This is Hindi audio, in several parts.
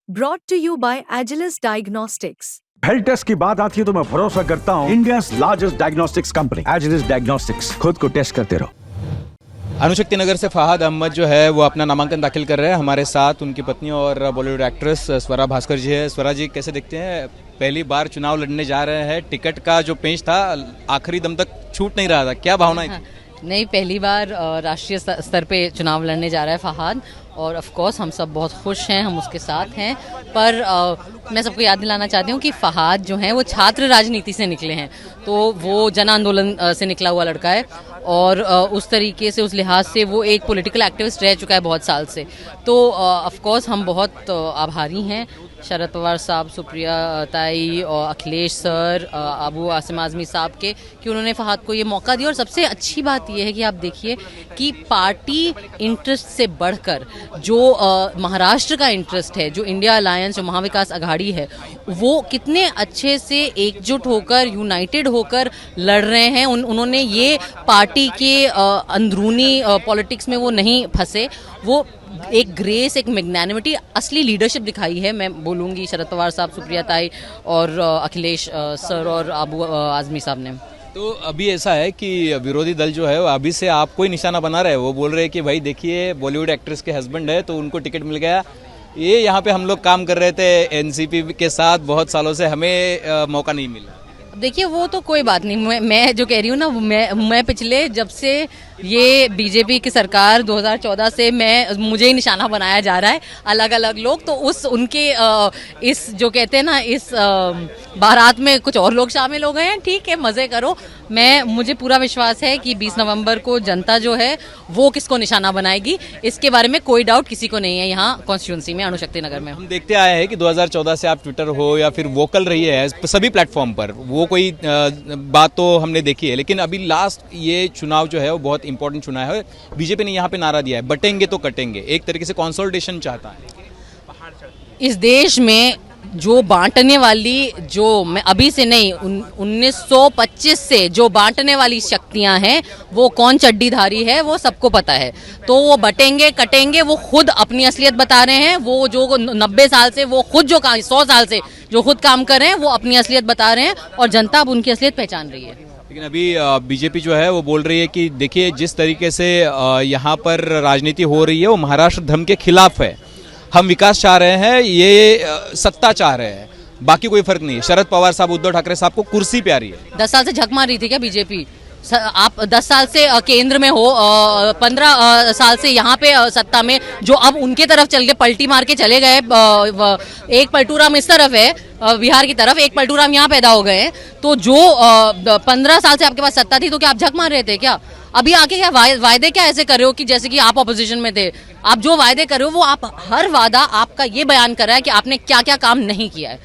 Brought to you by Agilus Diagnostics. Health test की बात आती है तो मैं भरोसा करता हूँ India largest diagnostics company Agilus diagnostics. खुद को टेस्ट करते रहो। अनुशक्ति नगर से फहाद अहमद जो है वो अपना नामांकन दाखिल कर रहे हैं। हमारे साथ उनकी पत्नी और बॉलीवुड एक्ट्रेस स्वरा भास्कर जी है। स्वरा जी, कैसे देखते हैं, पहली बार चुनाव लड़ने जा रहे हैं, टिकट का जो पेंच था आखिरी दम तक छूट नहीं रहा था, क्या भावना थी? नहीं, पहली बार राष्ट्रीय स्तर पे चुनाव लड़ने जा रहा है फहाद, और ऑफ कोर्स हम सब बहुत खुश हैं, हम उसके साथ हैं। पर मैं सबको याद दिलाना चाहती हूँ कि फहाद जो है वो छात्र राजनीति से निकले हैं, तो वो जन आंदोलन से निकला हुआ लड़का है, और उस तरीके से, उस लिहाज से वो एक पॉलिटिकल एक्टिविस्ट रह चुका है बहुत साल से। तो ऑफ कोर्स हम बहुत आभारी हैं शरद पवार साहब, सुप्रिया ताई और अखिलेश सर, अबू आसिम आजमी साहब के, कि उन्होंने फहाद को ये मौका दिया। और सबसे अच्छी बात ये है कि आप देखिए कि पार्टी इंटरेस्ट से बढ़कर जो महाराष्ट्र का इंटरेस्ट है, जो इंडिया अलायंस, जो महाविकास अघाड़ी है, वो कितने अच्छे से एकजुट होकर, यूनाइटेड होकर लड़ रहे हैं। उन्होंने ये पार्टी के अंदरूनी पॉलिटिक्स में वो नहीं फंसे, वो एक ग्रेस, एक मैग्नेनिमिटी, असली लीडरशिप दिखाई है। मैं बोलूँगी शरद पवार साहब, सुप्रिया ताई और अखिलेश सर और अबू आजमी साहब ने। तो अभी ऐसा है कि विरोधी दल जो है वो अभी से आपको ही निशाना बना रहे हैं। वो बोल रहे हैं कि भाई देखिए, बॉलीवुड एक्ट्रेस के हस्बैंड है तो उनको टिकट मिल गया, ये यहाँ पे हम लोग काम कर रहे थे एनसीपी के साथ बहुत सालों से, हमें मौका नहीं मिला। देखिए, वो तो कोई बात नहीं, मैं जो कह रही हूँ ना, मैं पिछले, जब से ये बीजेपी की सरकार 2014 से मुझे ही निशाना बनाया जा रहा है, अलग अलग लोग, तो उनके इस जो कहते हैं ना, इस बारात में कुछ और लोग शामिल हो गए हैं। ठीक है, मज़े करो। मुझे पूरा विश्वास है कि 20 नवंबर को जनता जो है वो किसको निशाना बनाएगी, इसके बारे में कोई डाउट किसी को नहीं है यहाँ कॉन्स्टिट्यूंसी में, अनुशक्ति नगर में। हम देखते आए हैं कि 2014 से आप ट्विटर हो या फिर वोकल रही है सभी प्लेटफॉर्म पर, वो कोई बात तो हमने देखी है, लेकिन अभी लास्ट ये चुनाव जो है वो बहुत इंपॉर्टेंट चुनाव है। बीजेपी ने यहाँ पे नारा दिया है, बटेंगे तो कटेंगे, एक तरीके से कंसोलिडेशन चाहता है। इस देश में जो बांटने वाली, जो मैं अभी से नहीं, 1925 से जो बांटने वाली शक्तियां हैं, वो कौन चड्डीधारी है वो सबको पता है। तो वो बटेंगे कटेंगे, वो खुद अपनी असलियत बता रहे हैं। वो जो 90 साल से, वो खुद जो 100 साल से जो खुद काम कर रहे हैं, वो अपनी असलियत बता रहे हैं, और जनता अब उनकी असलियत पहचान रही है। लेकिन अभी बीजेपी जो है वो बोल रही है कि देखिए, जिस तरीके से यहाँ पर राजनीति हो रही है वो महाराष्ट्र धर्म के खिलाफ है। हम विकास चाह रहे हैं, ये सत्ता चाह रहे हैं, बाकी कोई फर्क नहीं है। शरद पवार साहब, उद्धव ठाकरे साहब को कुर्सी प्यारी है। 10 साल से झक मार रही थी क्या बीजेपी? आप 10 साल से केंद्र में हो, 15 साल से यहाँ पे सत्ता में, जो अब उनके तरफ चल के पलटी मार के चले गए। एक पलटूराम इस तरफ है बिहार की तरफ, एक पलटूराम यहाँ पैदा हो गए हैं। तो जो 15 साल से आपके पास सत्ता थी, तो क्या आप झक मार रहे थे क्या? अभी आके क्या वायदे क्या ऐसे कर रहे हो कि जैसे कि आप ऑपोजिशन में थे? आप जो वायदे कर रहे हो, वो आप हर वादा आपका ये बयान कर रहा है कि आपने क्या क्या काम नहीं किया है।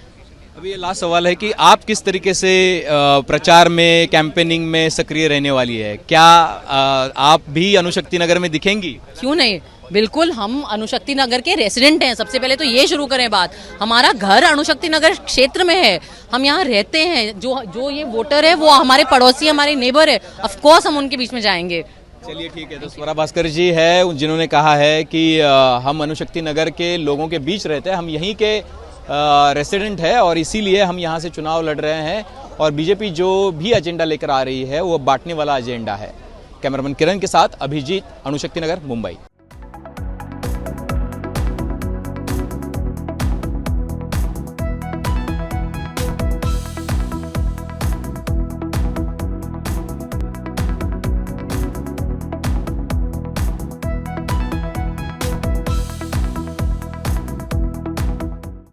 अभी ये लास्ट सवाल है कि आप किस तरीके से प्रचार में, कैंपेनिंग में सक्रिय रहने वाली है? क्या आप भी अनुशक्ति नगर में दिखेंगी? क्यों नहीं, बिल्कुल। हम अनुशक्ति नगर के रेसिडेंट हैं। सबसे पहले तो ये शुरू करें बात, हमारा घर अनुशक्ति नगर क्षेत्र में है, हम यहाँ रहते हैं। जो ये वोटर है वो हमारे पड़ोसी, हमारे नेबर है, ऑफ कोर्स हम उनके बीच में जाएंगे। चलिए ठीक है। तो स्वरा भास्कर जी है जिन्होंने कहा है कि हम अनुशक्ति नगर के लोगों के बीच रहते हैं, हम यहीं के रेसिडेंट है, और इसीलिए हम यहाँ से चुनाव लड़ रहे हैं, और बीजेपी जो भी एजेंडा लेकर आ रही है वो बांटने वाला एजेंडा है। कैमरामैन किरण के साथ अभिजीत, अनुशक्ति नगर, मुंबई।